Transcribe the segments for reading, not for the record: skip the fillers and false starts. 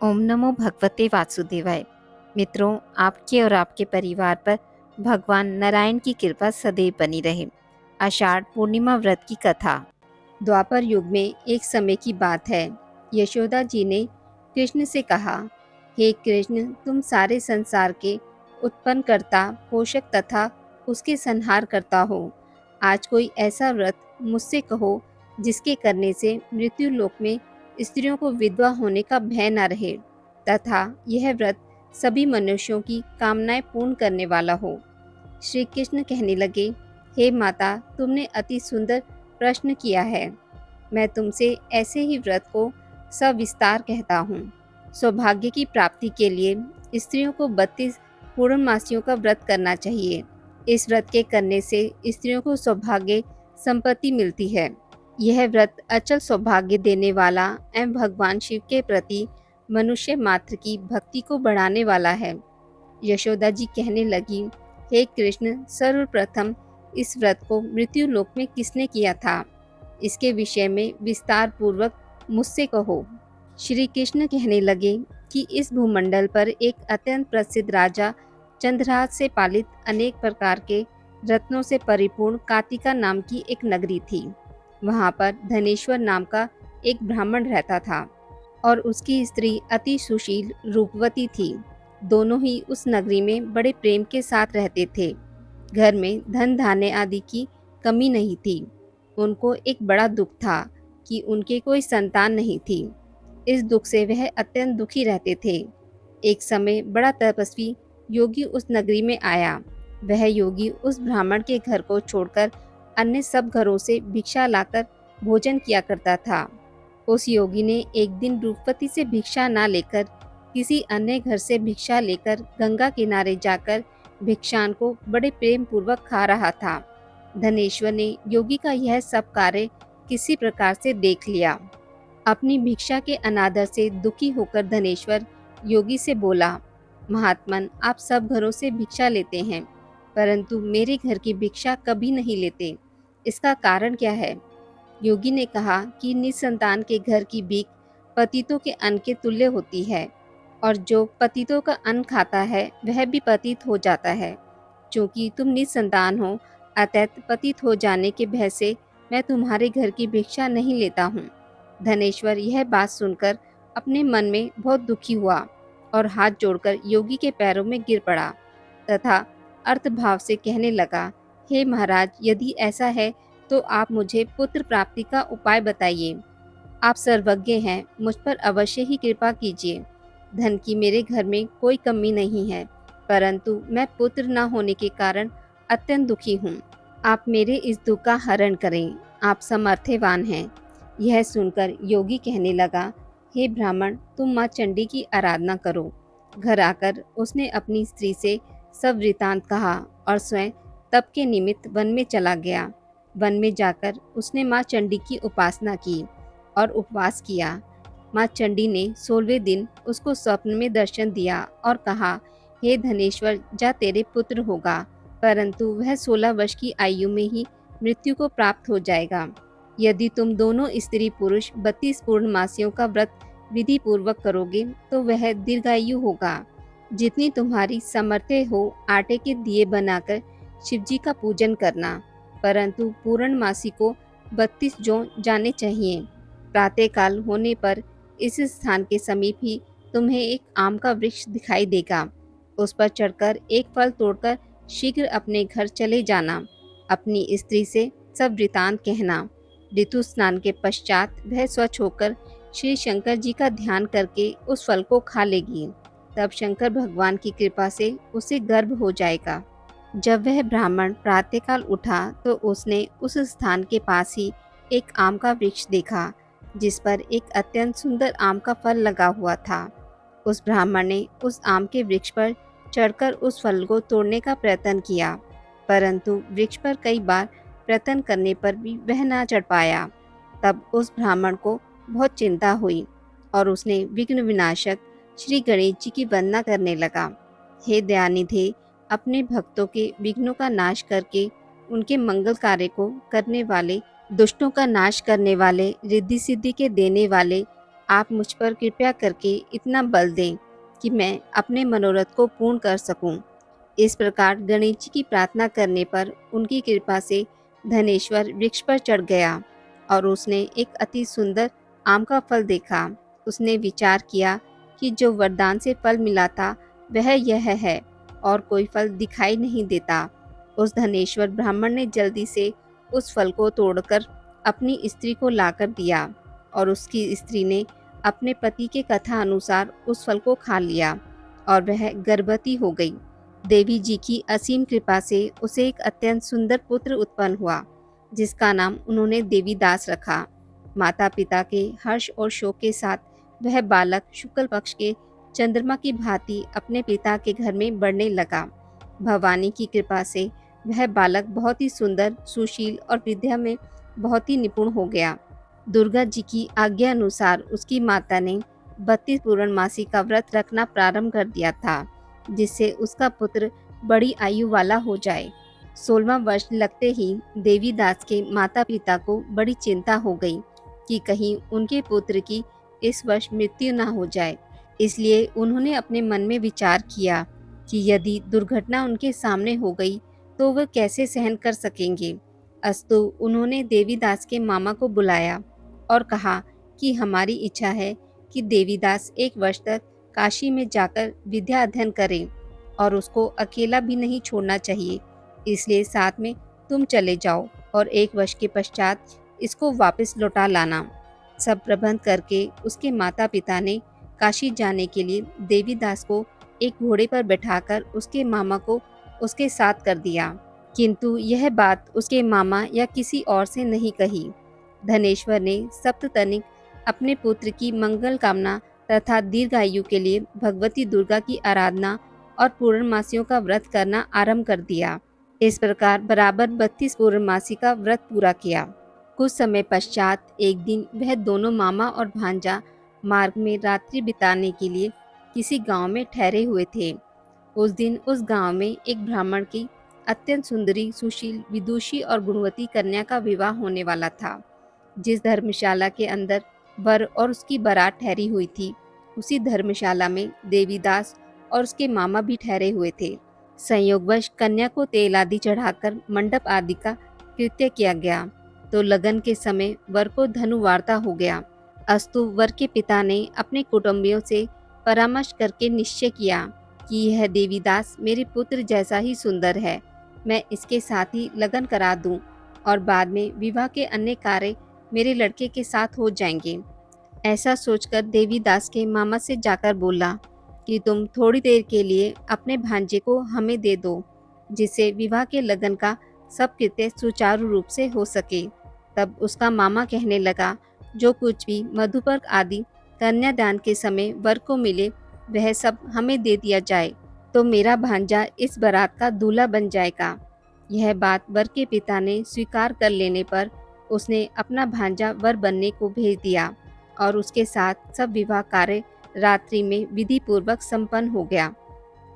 ओम नमो भगवते वासुदेवाय। मित्रों, आपके और आपके परिवार पर भगवान नारायण की कृपा सदैव बनी रहे। आषाढ़ पूर्णिमा व्रत की कथा। द्वापर युग में एक समय की बात है। यशोदा जी ने कृष्ण से कहा, हे कृष्ण, तुम सारे संसार के उत्पन्न करता, पोषक तथा उसके संहार करता हो। आज कोई ऐसा व्रत मुझसे कहो जिसके करने से मृत्यु लोक में स्त्रियों को विधवा होने का भय न रहे तथा यह व्रत सभी मनुष्यों की कामनाएं पूर्ण करने वाला हो। श्री कृष्ण कहने लगे, हे माता, तुमने अति सुंदर प्रश्न किया है। मैं तुमसे ऐसे ही व्रत को सविस्तार कहता हूँ। सौभाग्य की प्राप्ति के लिए स्त्रियों को 32 पूर्णमासियों का व्रत करना चाहिए। इस व्रत के करने से स्त्रियों को सौभाग्य संपत्ति मिलती है। यह व्रत अचल सौभाग्य देने वाला एवं भगवान शिव के प्रति मनुष्य मात्र की भक्ति को बढ़ाने वाला है। यशोदा जी कहने लगी, हे कृष्ण, सर्वप्रथम इस व्रत को मृत्यु लोक में किसने किया था? इसके विषय में विस्तार पूर्वक मुझसे कहो। श्री कृष्ण कहने लगे कि इस भूमंडल पर एक अत्यंत प्रसिद्ध राजा चंद्रहास से पालित अनेक प्रकार के रत्नों से परिपूर्ण कातिका नाम की एक नगरी थी। वहाँ पर धनेश्वर नाम का एक ब्राह्मण रहता था और उसकी स्त्री अति सुशील रूपवती थी। दोनों ही उस नगरी में बड़े प्रेम के साथ रहते थे। घर में धन धान्य आदि की कमी नहीं थी। उनको एक बड़ा दुख था कि उनके कोई संतान नहीं थी। इस दुख से वह अत्यंत दुखी रहते थे। एक समय बड़ा तपस्वी योगी उस नगरी में आया। वह योगी उस ब्राह्मण के घर को छोड़कर अन्य सब घरों से भिक्षा लाकर भोजन किया करता था। उस योगी ने एक दिन रूपवती से भिक्षा ना लेकर किसी अन्य घर से भिक्षा लेकर गंगा किनारे जाकर भिक्षान को बड़े प्रेम पूर्वक खा रहा था। धनेश्वर ने योगी का यह सब कार्य किसी प्रकार से देख लिया। अपनी भिक्षा के अनादर से दुखी होकर धनेश्वर योगी से बोला, महात्मन, आप सब घरों से भिक्षा लेते हैं परंतु मेरे घर की भिक्षा कभी नहीं लेते। इसका कारण क्या है? योगी ने कहा कि निसंतान के घर की भीख पतितों के अन्न के तुल्य होती है और जो पतितों का अन्न खाता है वह भी पतित हो जाता है। चूंकि तुम निसंतान हो, अतः पतित हो जाने के भय से मैं तुम्हारे घर की भिक्षा नहीं लेता हूँ। धनेश्वर यह बात सुनकर अपने मन में बहुत दुखी हुआ और हाथ जोड़कर योगी के पैरों में गिर पड़ा तथा अर्थभाव से कहने लगा, हे महाराज, यदि ऐसा है तो आप मुझे पुत्र प्राप्ति का उपाय बताइए। आप सर्वज्ञ हैं, मुझ पर अवश्य ही कृपा कीजिए। धन की मेरे घर में कोई कमी नहीं है, परंतु मैं पुत्र न होने के कारण अत्यंत दुखी हूँ। आप मेरे इस दुख का हरण करें, आप समर्थवान हैं। यह सुनकर योगी कहने लगा, हे ब्राह्मण, तुम माँ चंडी की आराधना करो। घर आकर उसने अपनी स्त्री से सब वृतांत कहा और स्वयं तप के निमित्त वन में चला गया। वन में जाकर उसने माँ चंडी की उपासना की और उपवास किया। माँ चंडी ने 16वें दिन उसको स्वप्न में दर्शन दिया और कहा, हे धनेश्वर, जा, तेरे पुत्र होगा, परंतु वह 16 वर्ष की आयु में ही मृत्यु को प्राप्त हो जाएगा। यदि तुम दोनों स्त्री पुरुष 32 पूर्णमासियों का व्रत विधि पूर्वक करोगे तो वह दीर्घायु होगा। जितनी तुम्हारी सामर्थ्य हो, आटे के दिए बनाकर शिवजी का पूजन करना, परंतु पूर्णमासी को 32 जों जाने चाहिए। प्रातःकाल होने पर इस स्थान के समीप ही तुम्हें एक आम का वृक्ष दिखाई देगा। उस पर चढ़कर एक फल तोड़कर शीघ्र अपने घर चले जाना। अपनी स्त्री से सब वृतांत कहना। ऋतु स्नान के पश्चात वह स्वच्छ होकर श्री शंकर जी का ध्यान करके उस फल को खा लेगी। तब शंकर भगवान की कृपा से उसे गर्भ हो जाएगा। जब वह ब्राह्मण प्रातःकाल उठा तो उसने उस स्थान के पास ही एक आम का वृक्ष देखा जिस पर एक अत्यंत सुंदर आम का फल लगा हुआ था। उस ब्राह्मण ने उस आम के वृक्ष पर चढ़कर उस फल को तोड़ने का प्रयत्न किया, परंतु वृक्ष पर कई बार प्रयत्न करने पर भी वह न चढ़ पाया। तब उस ब्राह्मण को बहुत चिंता हुई और उसने विघ्न विनाशक श्री गणेश जी की वंदना करने लगा। हे दयानिधे, अपने भक्तों के विघ्नों का नाश करके उनके मंगल कार्य को करने वाले, दुष्टों का नाश करने वाले, रिद्धि सिद्धि के देने वाले, आप मुझ पर कृपया करके इतना बल दें कि मैं अपने मनोरथ को पूर्ण कर सकूं। इस प्रकार गणेश जी की प्रार्थना करने पर उनकी कृपा से धनेश्वर वृक्ष पर चढ़ गया और उसने एक अति सुंदर आम का फल देखा। उसने विचार किया कि जो वरदान से फल मिला था वह यह है और कोई फल दिखाई नहीं देता। उस धनेश्वर ब्राह्मण ने जल्दी से उस फल को तोड़कर अपनी स्त्री को लाकर दिया और उसकी स्त्री ने अपने पति के कथा अनुसार उस फल को खा लिया और वह गर्भवती हो गई। देवी जी की असीम कृपा से उसे एक अत्यंत सुंदर पुत्र उत्पन्न हुआ, जिसका नाम उन्होंने देवीदास रखा। माता पिता के हर्ष और शोक के साथ वह बालक शुक्ल पक्ष के चंद्रमा की भांति अपने पिता के घर में बढ़ने लगा। भवानी की कृपा से वह बालक बहुत ही सुंदर, सुशील और विद्या में बहुत ही निपुण हो गया। दुर्गा जी की आज्ञा अनुसार उसकी माता ने 32 पूर्णमासी का व्रत रखना प्रारंभ कर दिया था, जिससे उसका पुत्र बड़ी आयु वाला हो जाए। 16वां वर्ष लगते ही देवीदास के माता पिता को बड़ी चिंता हो गई कि कहीं उनके पुत्र की इस वर्ष मृत्यु न हो जाए। इसलिए उन्होंने अपने मन में विचार किया कि यदि दुर्घटना उनके सामने हो गई तो वह कैसे सहन कर सकेंगे। अस्तु उन्होंने देवीदास के मामा को बुलाया और कहा कि हमारी इच्छा है कि देवीदास 1 वर्ष तक काशी में जाकर विद्या अध्ययन करे और उसको अकेला भी नहीं छोड़ना चाहिए, इसलिए साथ में तुम चले जाओ और 1 वर्ष के पश्चात इसको वापस लौटा लाना। सब प्रबंध करके उसके माता पिता ने काशी जाने के लिए देवीदास को एक घोड़े पर बैठाकर उसके मामा को उसके साथ कर दिया, किंतु यह बात उसके मामा या किसी और से नहीं कही। धनेश्वर ने सप्ततनिक अपने पुत्र की मंगल कामना तथा दीर्घायु के लिए भगवती दुर्गा की आराधना और पूर्णमासियों का व्रत करना आरंभ कर दिया। इस प्रकार बराबर 32 पूर्णमासी का व्रत पूरा किया। कुछ समय पश्चात एक दिन वह दोनों मामा और भांजा मार्ग में रात्रि बिताने के लिए किसी गांव में ठहरे हुए थे। उस दिन उस गांव में एक ब्राह्मण की अत्यंत सुंदरी, सुशील, विदुषी और गुणवती कन्या का विवाह होने वाला था। जिस धर्मशाला के अंदर वर और उसकी बारात ठहरी हुई थी, उसी धर्मशाला में देवीदास और उसके मामा भी ठहरे हुए थे। संयोगवश कन्या को तेल आदि चढ़ाकर मंडप आदि का कृत्य किया गया तो लगन के समय वर को धनुवार्ता हो गया। अस्तु वर के पिता ने अपने कुटुंबियों से परामर्श करके निश्चय किया कि यह देवीदास मेरे पुत्र जैसा ही सुंदर है, मैं इसके साथ ही लगन करा दूं और बाद में विवाह के अन्य कार्य मेरे लड़के के साथ हो जाएंगे। ऐसा सोचकर देवीदास के मामा से जाकर बोला कि तुम थोड़ी देर के लिए अपने भांजे को हमें दे दो, जिससे विवाह के लगन का सब कृत्य सुचारू रूप से हो सके। तब उसका मामा कहने लगा, जो कुछ भी मधुपर्क आदि कन्यादान के समय वर को मिले वह सब हमें दे दिया जाए, तो मेरा भांजा इस बारात का दूल्हा बन जाएगा। यह बात वर के पिता ने स्वीकार कर लेने पर उसने अपना भांजा वर बनने को भेज दिया और उसके साथ सब विवाह कार्य रात्रि में विधि पूर्वक संपन्न हो गया।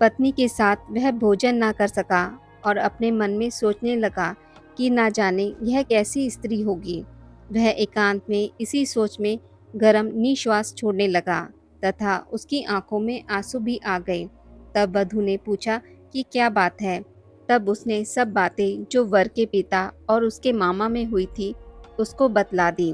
पत्नी के साथ वह भोजन ना कर सका और अपने मन में सोचने लगा कि ना जाने यह कैसी स्त्री होगी। वह एकांत में इसी सोच में गरम निश्वास छोड़ने लगा तथा उसकी आंखों में आंसू भी आ गए। तब वधू ने पूछा कि क्या बात है। तब उसने सब बातें जो वर के पिता और उसके मामा में हुई थी उसको बतला दी।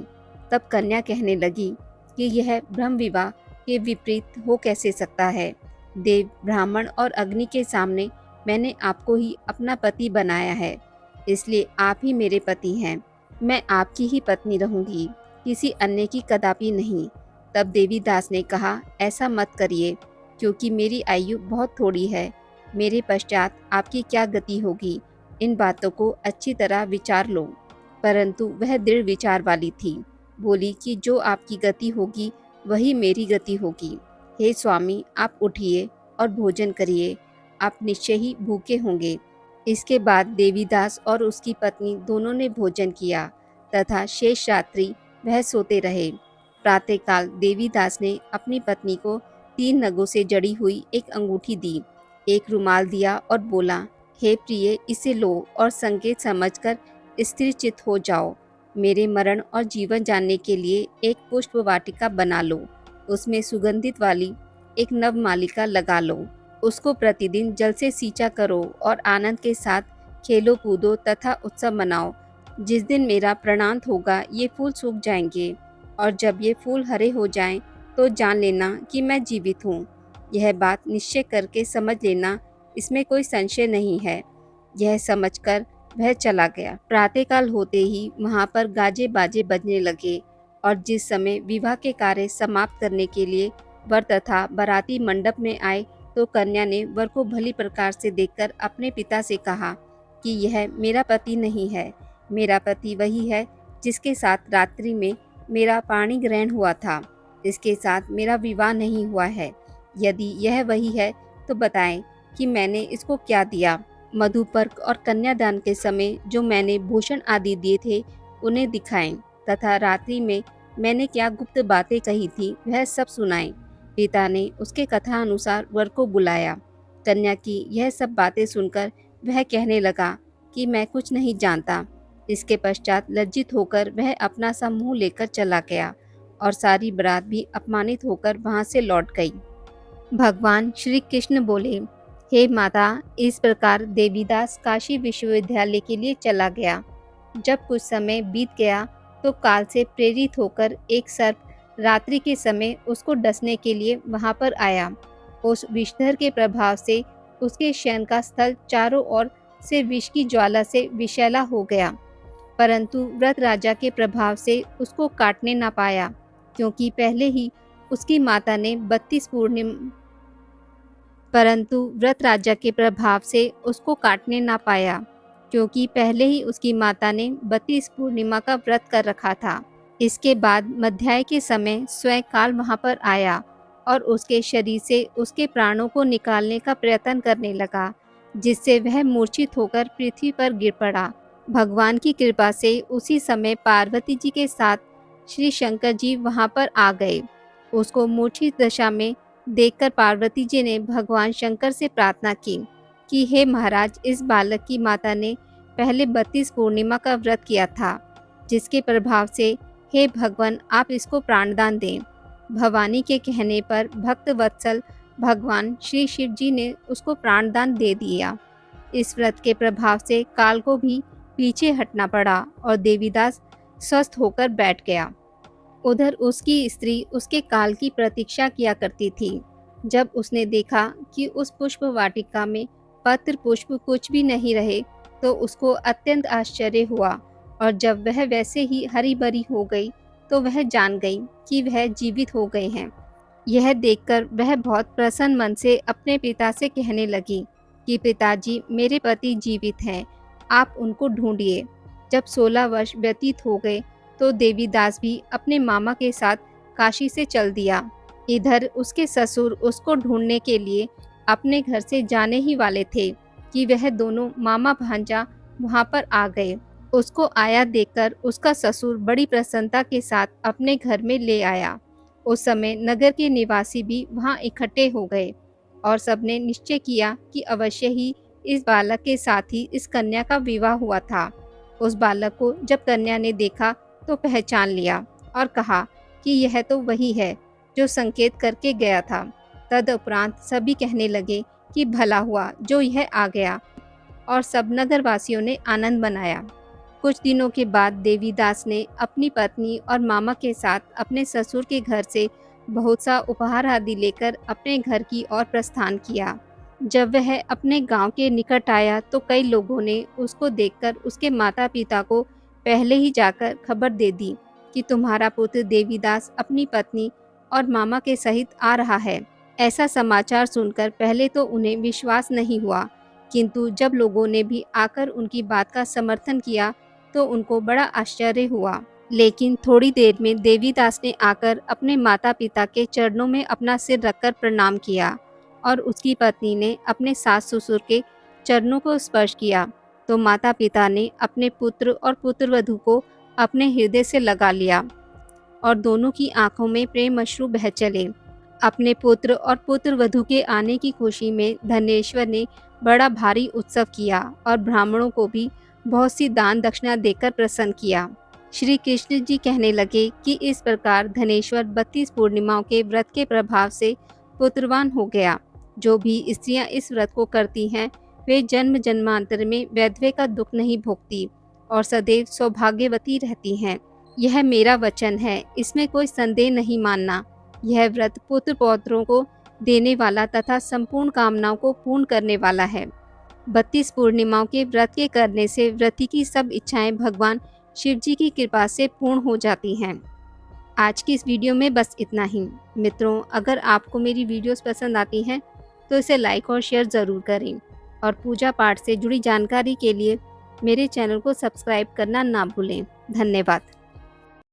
तब कन्या कहने लगी कि यह ब्रह्म विवाह के विपरीत हो कैसे सकता है। देव, ब्राह्मण और अग्नि के सामने मैंने आपको ही अपना पति बनाया है, इसलिए आप ही मेरे पति हैं। मैं आपकी ही पत्नी रहूंगी, किसी अन्य की कदापि नहीं। तब देवीदास ने कहा, ऐसा मत करिए, क्योंकि मेरी आयु बहुत थोड़ी है। मेरे पश्चात आपकी क्या गति होगी, इन बातों को अच्छी तरह विचार लो। परंतु वह दृढ़ विचार वाली थी। बोली कि जो आपकी गति होगी वही मेरी गति होगी। हे स्वामी, आप उठिए और भोजन करिए, आप निश्चय ही भूखे होंगे। इसके बाद देवीदास और उसकी पत्नी दोनों ने भोजन किया तथा शेष रात्रि वह सोते रहे। प्रातःकाल देवीदास ने अपनी पत्नी को 3 नगों से जड़ी हुई एक अंगूठी दी, एक रुमाल दिया और बोला, हे प्रिय, इसे लो और संकेत समझकर स्थिर चित्त हो जाओ। मेरे मरण और जीवन जानने के लिए एक पुष्प वाटिका बना लो। उसमें सुगंधित वाली एक नवमालिका लगा लो। उसको प्रतिदिन जल से सींचा करो और आनंद के साथ खेलो कूदो तथा उत्सव मनाओ। जिस दिन मेरा प्रणांत होगा ये फूल सूख जाएंगे, और जब ये फूल हरे हो जाएं तो जान लेना कि मैं जीवित हूँ। यह बात निश्चय करके समझ लेना, इसमें कोई संशय नहीं है। यह समझकर वह चला गया। प्रातःकाल होते ही वहाँ पर गाजे बाजे बजने लगे, और जिस समय विवाह के कार्य समाप्त करने के लिए वर तथा बाराती मंडप में आए तो कन्या ने वर को भली प्रकार से देखकर अपने पिता से कहा कि यह मेरा पति नहीं है। मेरा पति वही है जिसके साथ रात्रि में मेरा पाणी ग्रहण हुआ था। इसके साथ मेरा विवाह नहीं हुआ है। यदि यह वही है तो बताएं कि मैंने इसको क्या दिया। मधुपर्क और कन्यादान के समय जो मैंने भूषण आदि दिए थे उन्हें दिखाएं, तथा रात्रि में मैंने क्या गुप्त बातें कही थी वह सब सुनाएं। पिता ने उसके कथा अनुसार वर को बुलाया। कन्या की यह सब बातें सुनकर वह कहने लगा कि मैं कुछ नहीं जानता। इसके पश्चात लज्जित होकर वह अपना सा मुंह लेकर चला गया, और सारी बारात भी अपमानित होकर वहां से लौट गई। भगवान श्री कृष्ण बोले, हे माता, इस प्रकार देवीदास काशी विश्वविद्यालय के लिए चला गया। जब कुछ समय बीत गया तो काल से प्रेरित होकर एक सर्प रात्रि के समय उसको डसने के लिए वहां पर आया। उस विषधर के प्रभाव से उसके शयन का स्थल चारों ओर से विष की ज्वाला से विषैला हो गया, परंतु व्रत राजा के प्रभाव से उसको काटने ना पाया, क्योंकि पहले ही उसकी माता ने 32 पूर्णिमा परंतु व्रत राजा के प्रभाव से उसको काटने ना पाया, क्योंकि पहले ही उसकी माता ने 32 पूर्णिमा का व्रत कर रखा था। इसके बाद मध्याह्न के समय स्वयं काल वहां पर आया और उसके शरीर से उसके प्राणों को निकालने का प्रयत्न करने लगा, जिससे वह मूर्छित होकर पृथ्वी पर गिर पड़ा। भगवान की कृपा से उसी समय पार्वती जी के साथ श्री शंकर जी वहां पर आ गए। उसको मूर्छित दशा में देखकर पार्वती जी ने भगवान शंकर से प्रार्थना की कि हे महाराज, इस बालक की माता ने पहले 32 पूर्णिमा का व्रत किया था, जिसके प्रभाव से हे भगवान आप इसको प्राणदान दें। भवानी के कहने पर भक्त वत्सल भगवान श्री शिव जी ने उसको प्राणदान दे दिया। इस व्रत के प्रभाव से काल को भी पीछे हटना पड़ा और देवीदास स्वस्थ होकर बैठ गया। उधर उसकी स्त्री उसके काल की प्रतीक्षा किया करती थी। जब उसने देखा कि उस पुष्प वाटिका में पत्र पुष्प कुछ भी नहीं रहे तो उसको अत्यंत आश्चर्य हुआ, और जब वह वैसे ही हरी भरी हो गई तो वह जान गई कि वह जीवित हो गए हैं। यह देखकर वह बहुत प्रसन्न मन से अपने पिता से कहने लगी कि पिताजी, मेरे पति जीवित हैं, आप उनको ढूंढिए। जब 16 वर्ष व्यतीत हो गए तो देवीदास भी अपने मामा के साथ काशी से चल दिया। इधर उसके ससुर उसको ढूंढने के लिए अपने घर से जाने ही वाले थे कि वह दोनों मामा भांजा वहां पर आ गए। उसको आया देखकर उसका ससुर बड़ी प्रसन्नता के साथ अपने घर में ले आया। उस समय नगर के निवासी भी वहां इकट्ठे हो गए और सबने निश्चय किया कि अवश्य ही इस बालक के साथ ही इस कन्या का विवाह हुआ था। उस बालक को जब कन्या ने देखा तो पहचान लिया और कहा कि यह तो वही है जो संकेत करके गया था। तदुपरांत सभी कहने लगे कि भला हुआ जो यह आ गया, और सब नगरवासियों ने आनंद मनाया। कुछ दिनों के बाद देवीदास ने अपनी पत्नी और मामा के साथ अपने ससुर के घर से बहुत सा उपहार आदि लेकर अपने घर की ओर प्रस्थान किया। जब वह अपने गांव के निकट आया तो कई लोगों ने उसको देखकर उसके माता पिता को पहले ही जाकर खबर दे दी कि तुम्हारा पुत्र देवीदास अपनी पत्नी और मामा के सहित आ रहा है। ऐसा समाचार सुनकर पहले तो उन्हें विश्वास नहीं हुआ, किंतु जब लोगों ने भी आकर उनकी बात का समर्थन किया तो उनको बड़ा आश्चर्य हुआ। लेकिन थोड़ी देर में देवीदास ने आकर अपने माता पिता के चरणों में अपना सिर रखकर प्रणाम किया, और उसकी पत्नी ने अपने सास ससुर के चरणों को स्पर्श किया तो माता पिता ने अपने पुत्र और पुत्रवधू को अपने हृदय से लगा लिया और दोनों की आंखों में प्रेम अश्रु बह चले। अपने पुत्र और पुत्रवधू के आने की खुशी में धनेश्वर ने बड़ा भारी उत्सव किया और ब्राह्मणों को भी बहुत सी दान दक्षिणा देकर प्रसन्न किया। श्री कृष्ण जी कहने लगे कि इस प्रकार धनेश्वर 32 पूर्णिमाओं के व्रत के प्रभाव से पुत्रवान हो गया। जो भी स्त्रियां इस व्रत को करती हैं वे जन्म जन्मांतर में वैधव्य का दुख नहीं भोगती और सदैव सौभाग्यवती रहती हैं। यह मेरा वचन है, इसमें कोई संदेह नहीं मानना। यह व्रत पुत्र पौत्रों को देने वाला तथा संपूर्ण कामनाओं को पूर्ण करने वाला है। 32 पूर्णिमाओं के व्रत के करने से व्रती की सब इच्छाएं भगवान शिव जी की कृपा से पूर्ण हो जाती हैं। आज की इस वीडियो में बस इतना ही। मित्रों, अगर आपको मेरी वीडियोस पसंद आती हैं तो इसे लाइक और शेयर ज़रूर करें और पूजा पाठ से जुड़ी जानकारी के लिए मेरे चैनल को सब्सक्राइब करना ना भूलें। धन्यवाद।